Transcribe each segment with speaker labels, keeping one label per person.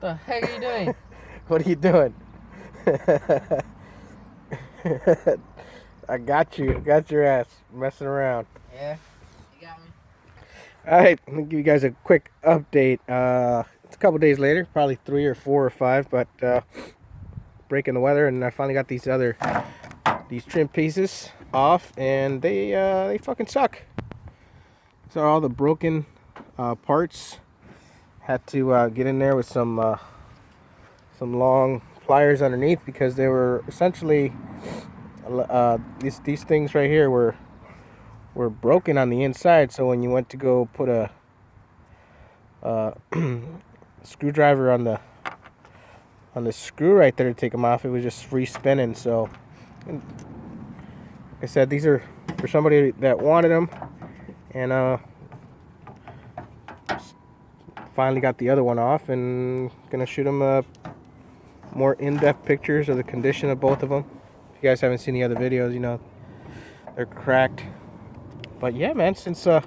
Speaker 1: The heck are you doing?
Speaker 2: What are you doing? I got you. Got your ass messing around.
Speaker 1: Yeah, you got me.
Speaker 2: All right, let me give you guys a quick update. It's a couple days later, probably 3 or 4 or 5, but breaking the weather, and I finally got these trim pieces off, and they fucking suck. So all the broken parts had to get in there with some long pliers underneath because they were essentially these things right here were broken on the inside. So when you went to go put a screwdriver on the screw right there to take them off, it was just free spinning. So like I said, these are for somebody that wanted them, and finally got the other one off, and gonna shoot them more in-depth pictures of the condition of both of them. If you guys haven't seen the other videos, you know they're cracked. But yeah, man, since I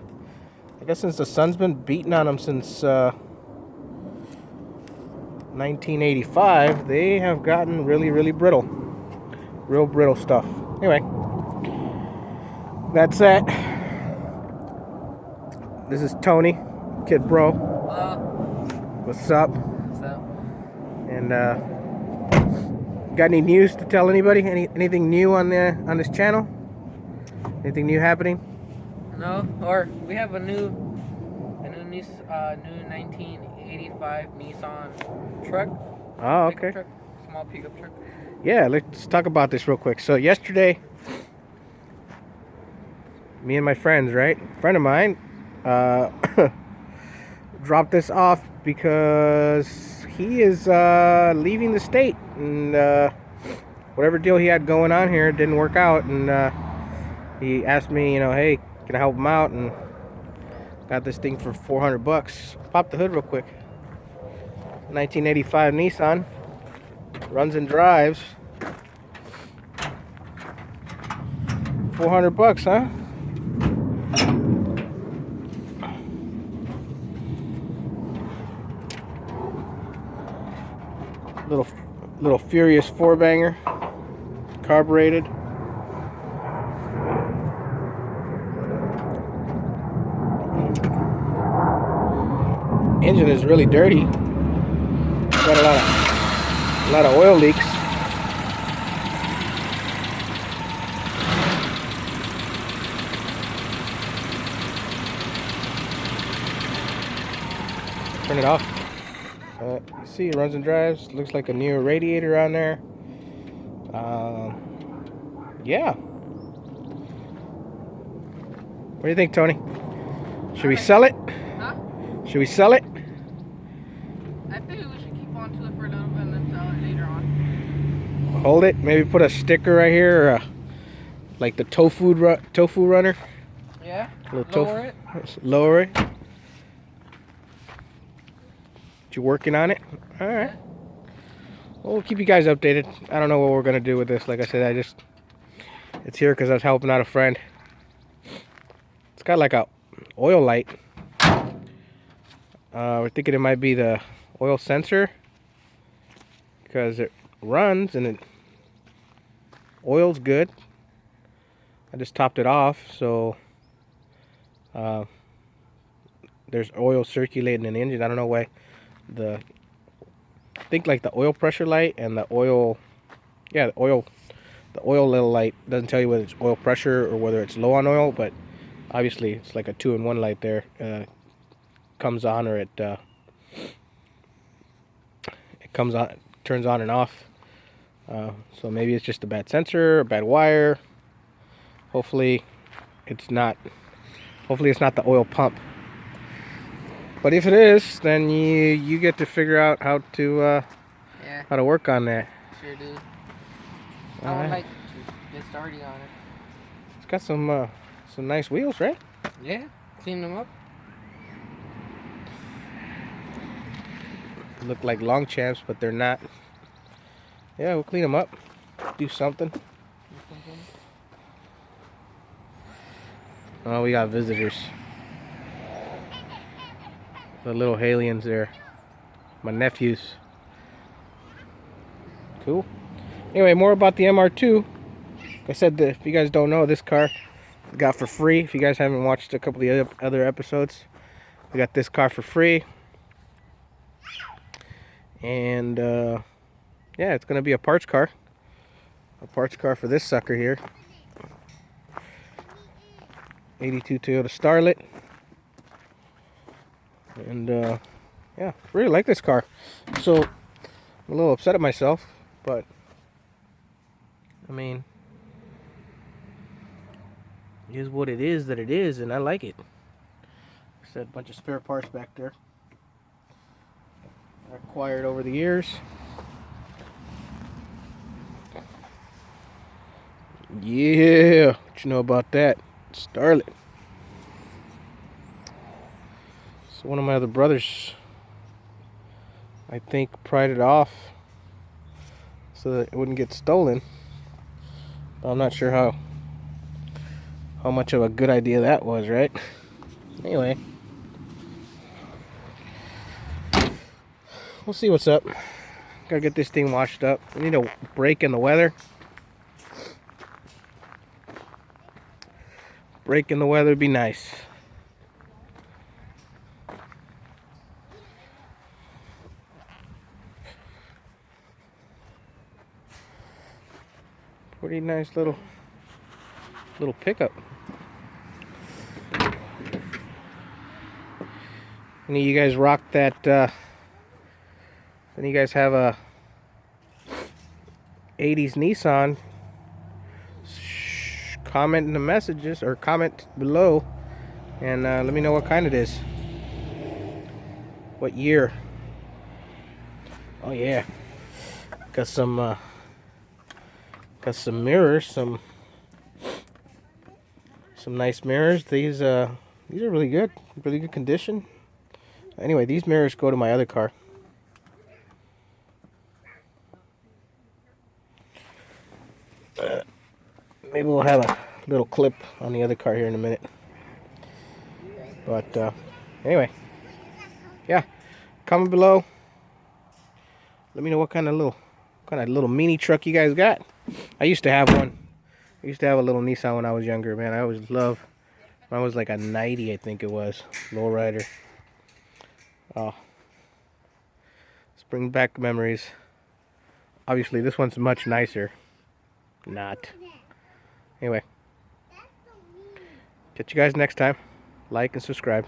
Speaker 2: guess since the sun's been beating on them since 1985, they have gotten really brittle, real brittle stuff. Anyway, that's it. This is Tony, Kid Bro.
Speaker 1: Hello.
Speaker 2: What's up?
Speaker 1: What's up?
Speaker 2: And got any news to tell anybody? Anything new on this channel? Anything new happening?
Speaker 1: No, or we have a new 1985 Nissan truck.
Speaker 2: Oh,
Speaker 1: Pickup
Speaker 2: okay.
Speaker 1: truck, small pickup truck.
Speaker 2: Yeah, let's talk about this real quick. So yesterday, me and my friends, right? A friend of mine dropped this off because he is leaving the state, and whatever deal he had going on here didn't work out, and he asked me, hey, can I help him out? And got this thing for $400. Pop the hood real quick. 1985 Nissan, runs and drives. $400, huh? Little Furious 4-banger, carbureted. Engine is really dirty. Got a lot of oil leaks. Turn it off. You see, it runs and drives. Looks like a new radiator on there. Yeah. What do you think, Tony? Should we sell it?
Speaker 1: Huh?
Speaker 2: Should we sell it?
Speaker 1: I think we should keep on to it for a little bit and then sell it later on.
Speaker 2: Hold it. Maybe put a sticker right here, or like the tofu runner.
Speaker 1: Yeah.
Speaker 2: Lower
Speaker 1: it.
Speaker 2: Lower it. You working on it? All right. Well, we'll keep you guys updated. I don't know what we're gonna do with this. Like I said, it's here because I was helping out a friend. It's got like a oil light. We're thinking it might be the oil sensor because it runs and oil's good. I just topped it off, so there's oil circulating in the engine. I don't know why. I think like the oil pressure light and the oil little light doesn't tell you whether it's oil pressure or whether it's low on oil, but obviously it's like a 2-in-1 light there. Comes on, or it comes on, turns on and off. So maybe it's just a bad sensor, a bad wire. Hopefully it's not the oil pump. But if it is, then you get to figure out how to work on that.
Speaker 1: Sure do. I would like to get started on it.
Speaker 2: It's got some nice wheels, right?
Speaker 1: Yeah. Clean them up.
Speaker 2: Look like long champs, but they're not. Yeah, we'll clean them up. Do something. Oh, we got visitors. The little aliens there. My nephews. Cool. Anyway, more about the MR2. Like I said, if you guys don't know, this car I got for free. If you guys haven't watched a couple of the other episodes, I got this car for free. And yeah, it's gonna be a parts car. A parts car for this sucker here. 82 Toyota Starlet. And yeah, really like this car. So I'm a little upset at myself, but I mean, it is what it is that it is, and I like it. I said, a bunch of spare parts back there I acquired over the years. Yeah, what you know about that? Starlet. So one of my other brothers, I think, pried it off so that it wouldn't get stolen. But I'm not sure how much of a good idea that was, right? Anyway, we'll see what's up. Gotta get this thing washed up. We need a break in the weather. Break in the weather would be nice. Pretty nice little pickup. Any of you guys rock that? Any of you guys have a 80s Nissan? Comment in the messages or comment below, and let me know what kind it is. What year? Oh yeah, got some mirrors, some nice mirrors. These are really good condition. Anyway, these mirrors go to my other car. Maybe we'll have a little clip on the other car here in a minute. But anyway, yeah, comment below. Let me know what kind of little mini truck you guys got. I used to have one. I used to have a little Nissan when I was younger, man. I always loved. Mine was like a 90, I think it was, lowrider. Oh, let's bring back memories. Obviously, this one's much nicer. Not. Anyway, catch you guys next time. Like and subscribe.